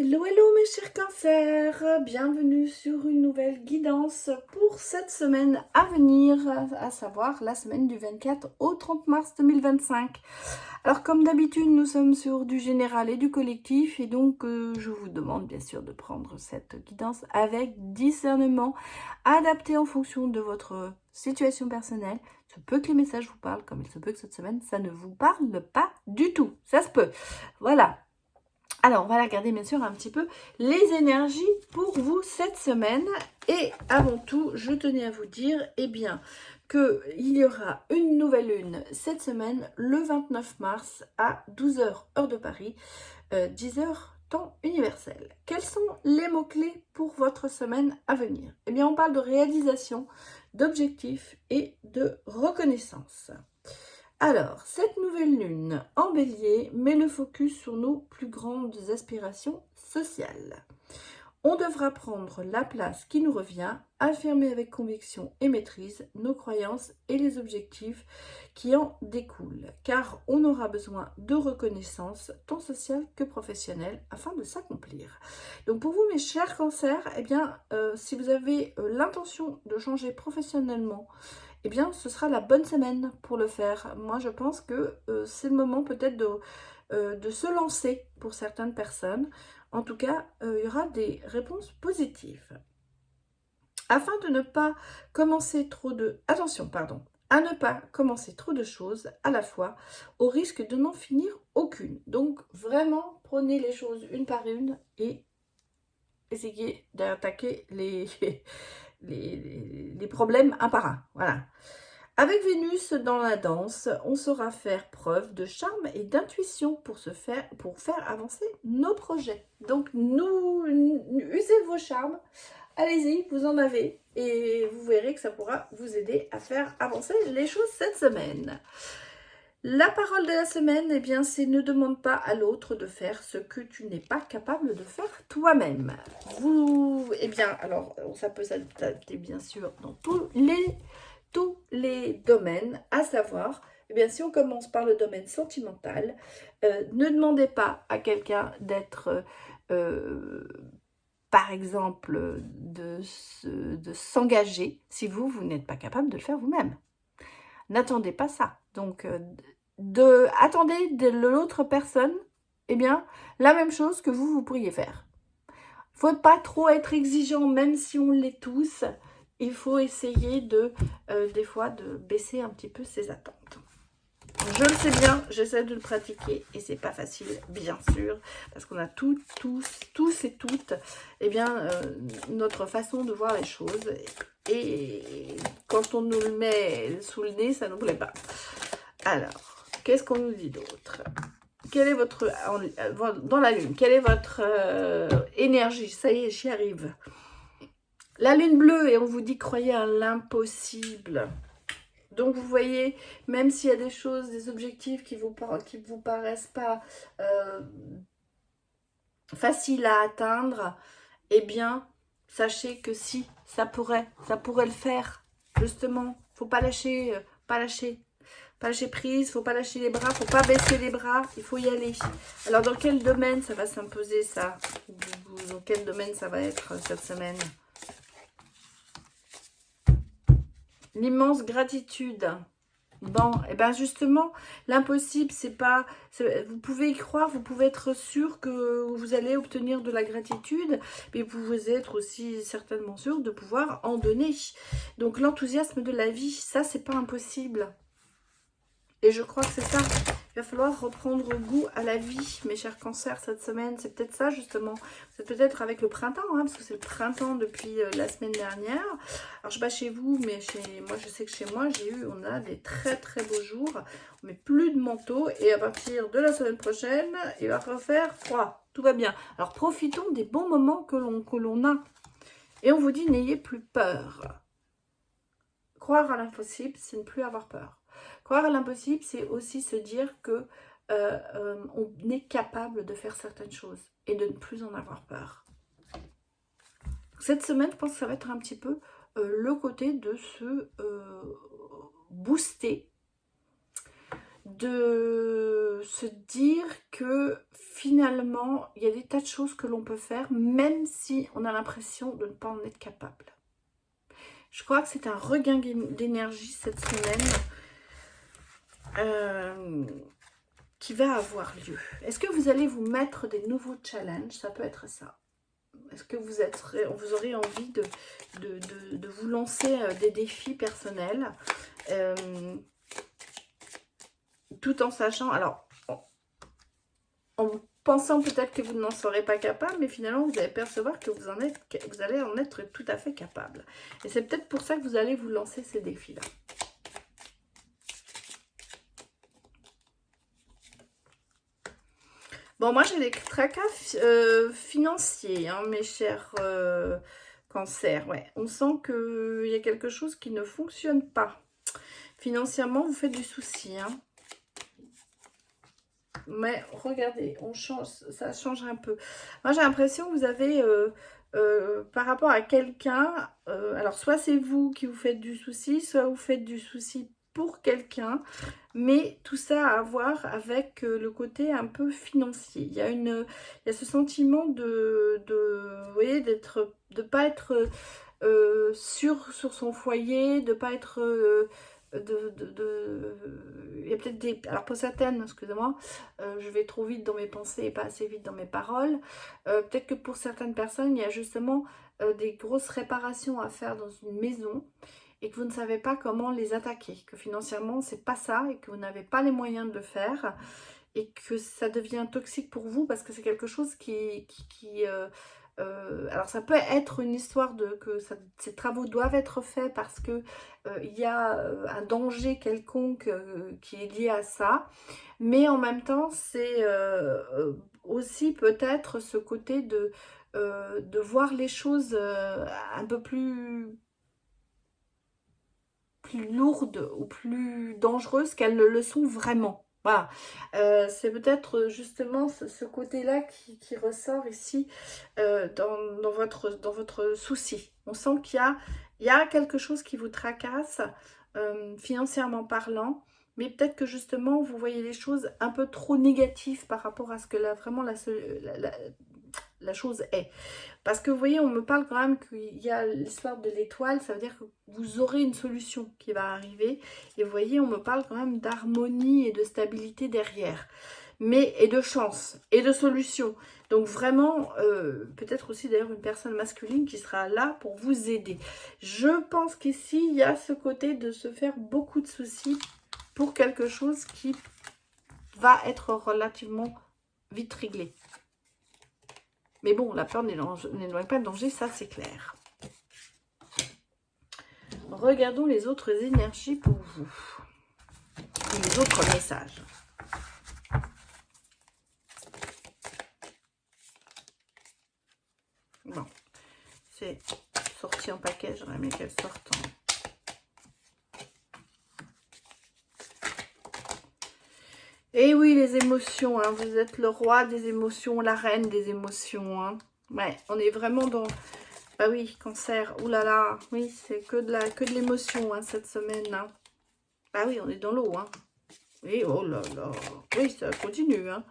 Hello, hello mes chers cancers, bienvenue sur une nouvelle guidance pour cette semaine à venir, à savoir la semaine du 24 au 30 mars 2025. Alors comme d'habitude, nous sommes sur du général et du collectif et donc je vous demande bien sûr de prendre cette guidance avec discernement, adapté en fonction de votre situation personnelle. Il se peut que les messages vous parlent, comme il se peut que cette semaine, ça ne vous parle pas du tout. Ça se peut. Voilà. Alors, on va regarder bien sûr un petit peu les énergies pour vous cette semaine. Et avant tout, je tenais à vous dire, eh bien, qu'il y aura une nouvelle lune cette semaine, le 29 mars à 12h, heure de Paris, 10h, temps universel. Quels sont les mots-clés pour votre semaine à venir? Eh bien, on parle de réalisation, d'objectifs et de reconnaissance. Alors, cette nouvelle lune en bélier met le focus sur nos plus grandes aspirations sociales. On devra prendre la place qui nous revient, affirmer avec conviction et maîtrise nos croyances et les objectifs qui en découlent, car on aura besoin de reconnaissance tant sociale que professionnelle afin de s'accomplir. Donc pour vous mes chers cancers, eh bien, si vous avez l'intention de changer professionnellement, eh bien, ce sera la bonne semaine pour le faire. Moi, je pense que c'est le moment peut-être de se lancer pour certaines personnes. En tout cas, il y aura des réponses positives. Afin de ne pas commencer trop de... Attention, pardon. À ne pas commencer trop de choses à la fois, au risque de n'en finir aucune. Donc, vraiment, prenez les choses une par une et essayez d'attaquer les problèmes un par un. Voilà. Avec Vénus dans la danse, on saura faire preuve de charme et d'intuition pour faire avancer nos projets. Donc, usez vos charmes, allez-y, vous en avez, et vous verrez que ça pourra vous aider à faire avancer les choses cette semaine. La parole de la semaine, eh bien, c'est ne demande pas à l'autre de faire ce que tu n'es pas capable de faire toi-même. Eh bien, alors, ça peut s'adapter bien sûr dans tous les domaines, à savoir, eh bien, si on commence par le domaine sentimental, ne demandez pas à quelqu'un d'être, par exemple, de s'engager si vous n'êtes pas capable de le faire vous-même. N'attendez pas ça. Donc, attendez de l'autre personne, eh bien, la même chose que vous pourriez faire. Il ne faut pas trop être exigeant, même si on l'est tous. Il faut essayer des fois, de baisser un petit peu ses attentes. Je le sais bien, j'essaie de le pratiquer et c'est pas facile, bien sûr, parce qu'on a tous et toutes, eh bien, notre façon de voir les choses. Et quand on nous le met sous le nez, ça ne nous plaît pas. Alors, qu'est-ce qu'on nous dit d'autre? Quelle est votre... Dans la lune, quelle est votre énergie? Ça y est, j'y arrive. La lune bleue, et on vous dit croyez à l'impossible. Donc vous voyez, même s'il y a des choses, des objectifs qui vous paraissent pas faciles à atteindre, eh bien, sachez que si, ça pourrait le faire. Justement, faut pas lâcher prise, faut pas lâcher les bras, faut pas baisser les bras, il faut y aller. Alors dans quel domaine ça va s'imposer ça? Dans quel domaine ça va être cette semaine? L'immense gratitude. Bon, et bien justement, l'impossible, c'est pas... Vous pouvez y croire, vous pouvez être sûr que vous allez obtenir de la gratitude, mais vous pouvez être aussi certainement sûr de pouvoir en donner. Donc l'enthousiasme de la vie, ça, c'est pas impossible. Et je crois que c'est ça. Il va falloir reprendre goût à la vie, mes chers cancers, cette semaine. C'est peut-être ça, justement. C'est peut-être avec le printemps, hein, parce que c'est le printemps depuis la semaine dernière. Alors, je ne sais pas chez vous, mais chez moi, je sais que chez moi, on a des très, très beaux jours. On met plus de manteau. Et à partir de la semaine prochaine, il va refaire froid. Tout va bien. Alors, profitons des bons moments que l'on a. Et on vous dit, n'ayez plus peur. Croire à l'impossible, c'est ne plus avoir peur. Croire à l'impossible, c'est aussi se dire que on est capable de faire certaines choses et de ne plus en avoir peur. Cette semaine, je pense que ça va être un petit peu le côté de se booster, de se dire que finalement, il y a des tas de choses que l'on peut faire, même si on a l'impression de ne pas en être capable. Je crois que c'est un regain d'énergie cette semaine qui va avoir lieu. Est-ce que vous allez vous mettre des nouveaux challenges? Ça peut être ça. Est-ce que vous aurez envie de vous lancer des défis personnels tout en sachant, alors, en pensant peut-être que vous n'en serez pas capable, mais finalement, vous allez percevoir que vous allez en être tout à fait capable. Et c'est peut-être pour ça que vous allez vous lancer ces défis-là. Bon, moi, j'ai des tracas financiers, hein, mes chers cancers. Ouais. On sent qu'il y a quelque chose qui ne fonctionne pas. Financièrement, vous faites du souci, hein. Mais regardez, ça change un peu. Moi, j'ai l'impression que vous avez, par rapport à quelqu'un, alors soit c'est vous qui vous faites du souci, soit vous faites du souci pour quelqu'un, mais tout ça à voir avec le côté un peu financier. Il y a ce sentiment vous voyez, de pas être sûr sur son foyer, de pas être il y a peut-être des... Alors pour certaines, excusez-moi, je vais trop vite dans mes pensées et pas assez vite dans mes paroles. Peut-être que pour certaines personnes, il y a justement des grosses réparations à faire dans une maison et que vous ne savez pas comment les attaquer, que financièrement, c'est pas ça et que vous n'avez pas les moyens de le faire et que ça devient toxique pour vous parce que c'est quelque chose alors ça peut être une histoire que ces travaux doivent être faits parce que il y a un danger quelconque qui est lié à ça, mais en même temps c'est aussi peut-être ce côté de voir les choses un peu plus lourdes ou plus dangereuses qu'elles ne le sont vraiment. Voilà, c'est peut-être justement ce côté-là qui ressort ici dans votre souci. On sent qu'il y a quelque chose qui vous tracasse financièrement parlant, mais peut-être que justement vous voyez les choses un peu trop négatives par rapport à ce que vraiment la chose est. Parce que vous voyez, on me parle quand même qu'il y a l'histoire de l'étoile, ça veut dire que vous aurez une solution qui va arriver. Et vous voyez, on me parle quand même d'harmonie et de stabilité derrière. Et de chance, et de solution. Donc vraiment, peut-être aussi d'ailleurs une personne masculine qui sera là pour vous aider. Je pense qu'ici, il y a ce côté de se faire beaucoup de soucis pour quelque chose qui va être relativement vite réglé. Mais bon, la peur n'éloigne pas le danger, ça c'est clair. Regardons les autres énergies pour vous. Et les autres messages. Bon, c'est sorti en paquet, j'aurais aimé qu'elle sorte en... Et oui, les émotions, hein, vous êtes le roi des émotions, la reine des émotions. Hein. Ouais, on est vraiment dans... Bah oui, cancer, oulala, oui, c'est que de l'émotion hein, cette semaine. Hein. Bah oui, on est dans l'eau. Hein. Et oh là là, oui, ça continue. Hein.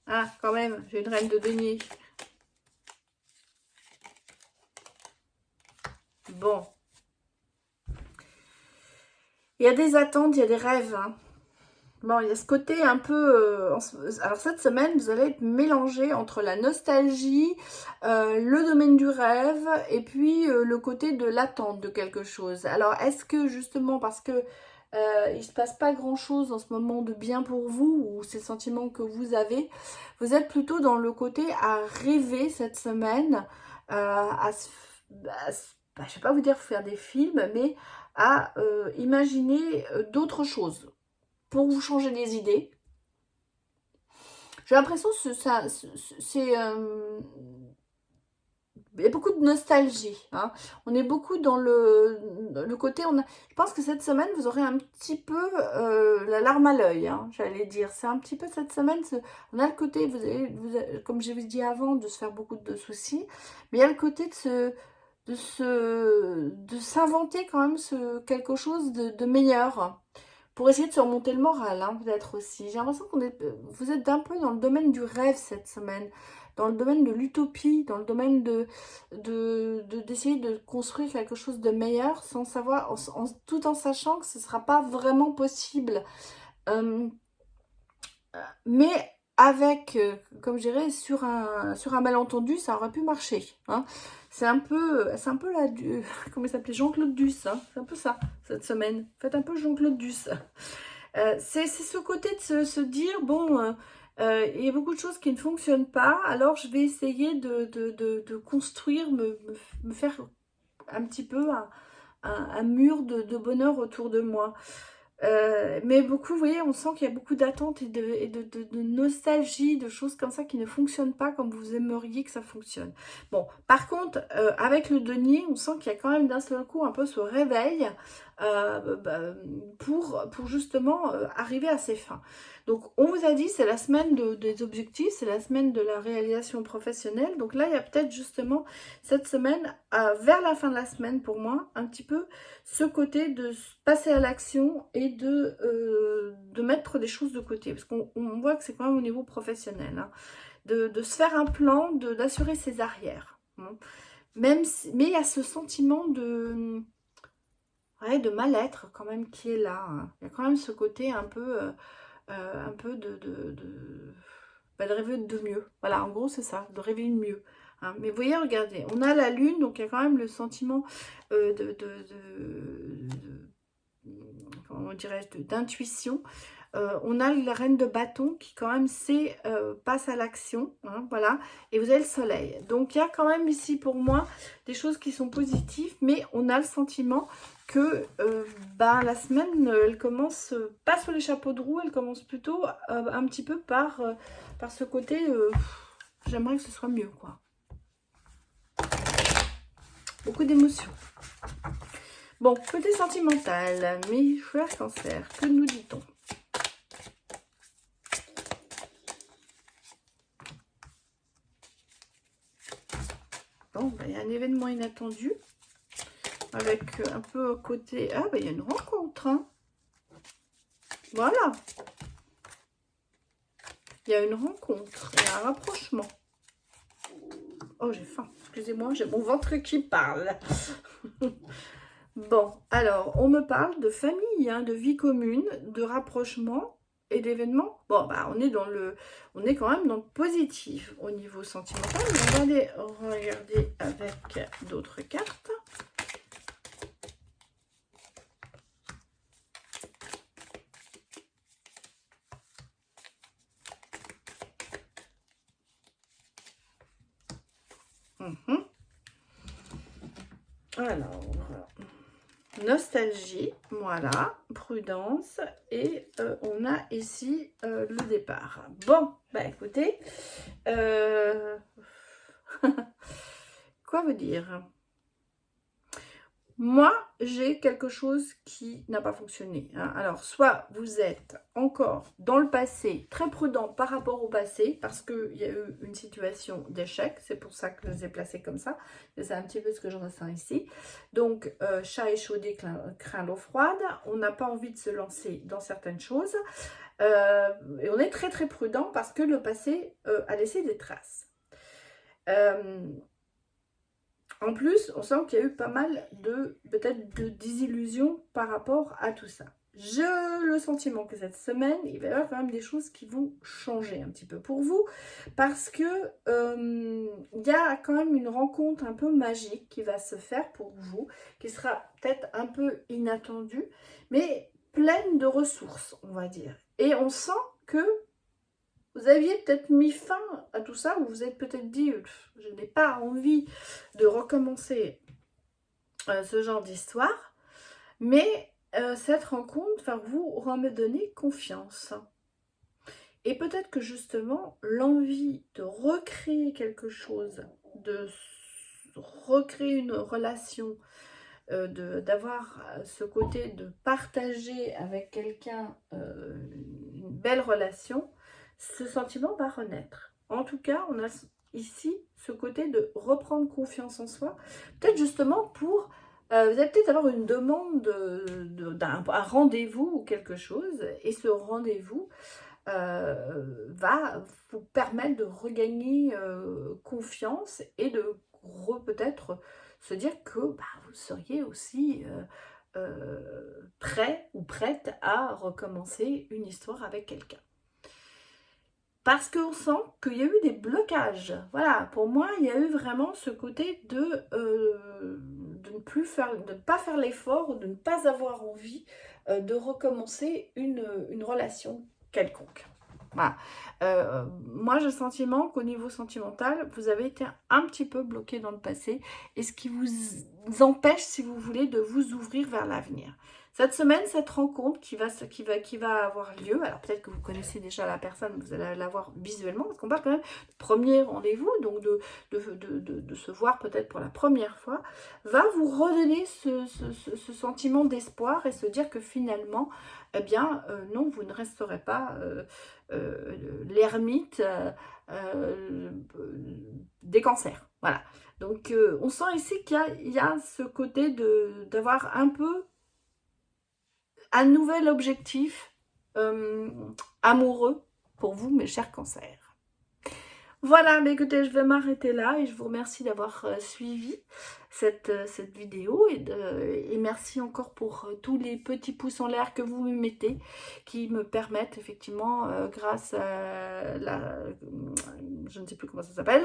Ah, quand même, j'ai une reine de denier. Bon. Il y a des attentes, il y a des rêves. Hein. Bon, il y a ce côté un peu... alors cette semaine, vous allez être mélangé entre la nostalgie, le domaine du rêve et puis le côté de l'attente de quelque chose. Alors est-ce que justement parce que il ne se passe pas grand-chose en ce moment de bien pour vous ou c'est le sentiment que vous êtes plutôt dans le côté à rêver cette semaine, je ne vais pas vous dire faire des films, mais à imaginer d'autres choses pour vous changer les idées. J'ai l'impression que c'est... il y a beaucoup de nostalgie. Hein. On est beaucoup dans le côté... je pense que cette semaine, vous aurez un petit peu la larme à l'œil, hein, j'allais dire. C'est un petit peu cette semaine, on a le côté, vous avez, comme je vous dit avant, de se faire beaucoup de soucis. Mais il y a le côté de de s'inventer quand même quelque chose de meilleur pour essayer de surmonter le moral, hein, peut-être aussi. J'ai l'impression vous êtes un peu dans le domaine du rêve cette semaine, dans le domaine de l'utopie, dans le domaine d'essayer de construire quelque chose de meilleur sans savoir, tout en sachant que ce ne sera pas vraiment possible. Mais avec, comme je dirais, sur un malentendu, ça aurait pu marcher. Hein. C'est un peu là, comment il s'appelait, Jean-Claude Duss. Hein. C'est un peu ça, cette semaine. Faites un peu Jean-Claude Duss. C'est ce côté de se dire, bon, il y a beaucoup de choses qui ne fonctionnent pas, alors je vais essayer de construire, me faire un petit peu un mur de bonheur autour de moi. Mais beaucoup, vous voyez, on sent qu'il y a beaucoup d'attentes et de nostalgie, de choses comme ça qui ne fonctionnent pas comme vous aimeriez que ça fonctionne. Bon, par contre, avec le denier, on sent qu'il y a quand même d'un seul coup un peu ce réveil pour justement arriver à ses fins. Donc, on vous a dit, c'est la semaine des objectifs, c'est la semaine de la réalisation professionnelle. Donc là, il y a peut-être justement cette semaine, vers la fin de la semaine pour moi, un petit peu ce côté de passer à l'action et de mettre des choses de côté. Parce qu'on voit que c'est quand même au niveau professionnel. Hein, de se faire un plan, d'assurer ses arrières. Hein. Mais il y a ce sentiment de mal-être quand même qui est là. Hein. Il y a quand même ce côté un peu de rêver de mieux. Voilà, en gros, c'est ça, de rêver de mieux. Hein. Mais vous voyez, regardez, on a la lune, donc il y a quand même le sentiment comment dirais-je, d'intuition. On a la reine de bâton qui quand même passe à l'action, hein, voilà, et vous avez le soleil. Donc il y a quand même ici pour moi des choses qui sont positives, mais on a le sentiment que la semaine, elle commence pas sur les chapeaux de roue, elle commence plutôt un petit peu par ce côté, j'aimerais que ce soit mieux, quoi. Beaucoup d'émotions. Bon, côté sentimental, mes chers cancers, que nous dit-on? Bon, il y a un événement inattendu. Avec un peu côté... Ah, il y a une rencontre. Hein. Voilà. Il y a une rencontre. Il y a un rapprochement. Oh, j'ai faim. Excusez-moi, j'ai mon ventre qui parle. Bon, alors, on me parle de famille, hein, de vie commune, de rapprochement et d'événements. Bon, on est quand même dans le positif au niveau sentimental. On va aller regarder avec d'autres cartes. Alors, nostalgie, voilà, prudence, et on a ici le départ. Bon, écoutez, quoi vous dire? Moi, j'ai quelque chose qui n'a pas fonctionné. Hein. Alors, soit vous êtes encore dans le passé, très prudent par rapport au passé, parce qu'il y a eu une situation d'échec. C'est pour ça que je les ai placés comme ça. Et c'est un petit peu ce que je ressens ici. Donc, chat échaudé craint l'eau froide. On n'a pas envie de se lancer dans certaines choses. Et on est très, très prudent parce que le passé a laissé des traces. En plus, on sent qu'il y a eu pas mal peut-être de désillusions par rapport à tout ça. J'ai le sentiment que cette semaine, il va y avoir quand même des choses qui vont changer un petit peu pour vous. Parce que il y a quand même une rencontre un peu magique qui va se faire pour vous. Qui sera peut-être un peu inattendue, mais pleine de ressources, on va dire. Et on sent que vous aviez peut-être mis fin à tout ça, ou vous êtes peut-être dit, je n'ai pas envie de recommencer ce genre d'histoire, mais cette rencontre va vous redonner confiance. Et peut-être que justement, l'envie de recréer quelque chose, de recréer une relation, d'avoir ce côté de partager avec quelqu'un une belle relation, ce sentiment va renaître. En tout cas, on a ici ce côté de reprendre confiance en soi, peut-être justement pour, vous allez peut-être avoir une demande d'un un rendez-vous ou quelque chose, et ce rendez-vous va vous permettre de regagner confiance et de peut-être se dire que bah, vous seriez aussi prêt ou prête à recommencer une histoire avec quelqu'un. Parce qu'on sent qu'il y a eu des blocages. Voilà, pour moi, il y a eu vraiment ce côté de ne pas faire l'effort ou de ne pas avoir envie de recommencer une relation quelconque. Voilà. Moi, j'ai le sentiment qu'au niveau sentimental, vous avez été un petit peu bloqué dans le passé, et ce qui vous empêche, si vous voulez, de vous ouvrir vers l'avenir. Cette semaine, cette rencontre qui va avoir lieu, alors peut-être que vous connaissez déjà la personne, vous allez la voir visuellement, parce qu'on parle quand même de premier rendez-vous, donc de se voir peut-être pour la première fois, va vous redonner ce sentiment d'espoir et se dire que finalement, eh bien, non, vous ne resterez pas l'ermite des cancers. Voilà. Donc, on sent ici qu'il y a ce côté d'avoir un peu un nouvel objectif amoureux pour vous, mes chers cancers. Voilà, mais écoutez, je vais m'arrêter là et je vous remercie d'avoir suivi cette vidéo et merci encore pour tous les petits pouces en l'air que vous me mettez, qui me permettent effectivement, grâce à je ne sais plus comment ça s'appelle,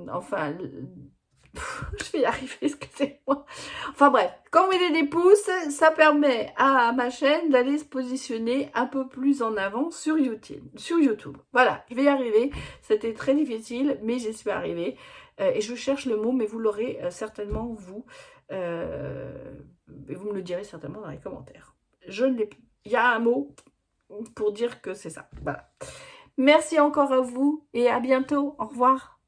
enfin, je vais y arriver, excusez-moi. Enfin bref, quand vous mettez des pouces, ça permet à ma chaîne d'aller se positionner un peu plus en avant sur YouTube. Voilà, je vais y arriver. C'était très difficile, mais j'y suis arrivée. Et je cherche le mot, mais vous l'aurez certainement, vous. Et vous me le direz certainement dans les commentaires. Il y a un mot pour dire que c'est ça. Voilà. Merci encore à vous et à bientôt. Au revoir.